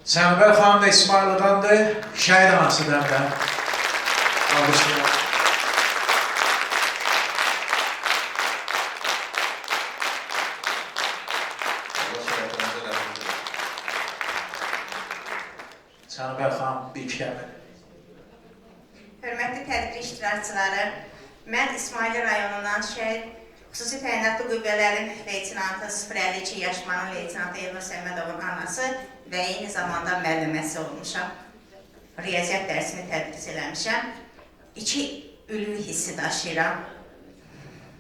Sənubər xanım da İsmayılıdandır, şəhid anasıdır da. Alışırım. Sənubər xanım bir iki kəmə. Hörmətli tədbir iştirakçıları, mən İsmayılı rayonundan xüsusi təyinatlı qüvvələrin leytinantı 052 yaşmanın leytinantı Elnur Səmmədovun anası və eyni zamanda müəlliməsi olmuşam. Riyaziyyat dərsini tədris eləmişəm. İki ülvi hissi daşıyıram.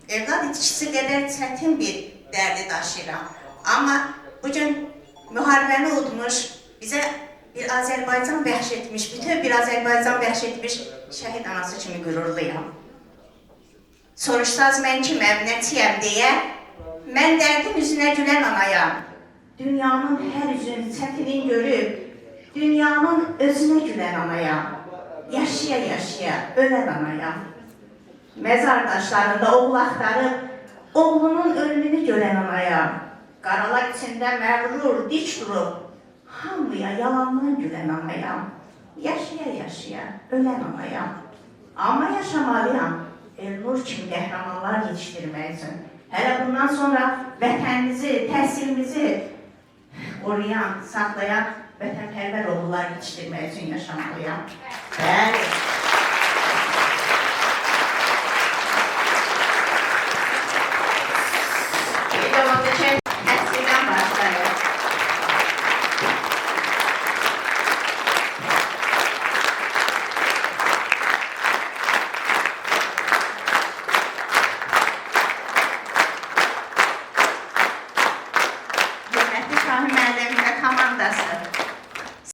Evlad itkisi qədər çətin bir dərdi daşıyıram. Amma bugün müharibəni udmuş, bizə bir Azərbaycan bəxş etmiş, bütün bir Azərbaycan bəxş etmiş şəhid anası kimi qürurluyam. Soruşsaz mən kiməm, nətiyəm deyə, mən dərdin üzünə gülən anayam. Dünyanın hər üzün çətinini görüb, dünyanın özünə gülən anayam. Yaşaya-yaşaya ölən anayam. Məzar daşlarında oğul axtarıb, oğlunun ölümünü görən anayam. Qaralar içində məğrur, dik durub, hamıya yalandan gülən anayam. Yaşaya-yaşaya ölən anayam. Amma yaşamalıyam. Elnur kimi qəhrəmanlar yetişdirmək üçün. Hələ bundan sonra vətənimizi, təhsilimizi qoruyan, saxlayan vətənpərvər oğullar yetişdirmək üçün yaşamalıyam. Bəli. Videomuzda təhsildən başlayır. Şahin müəllim,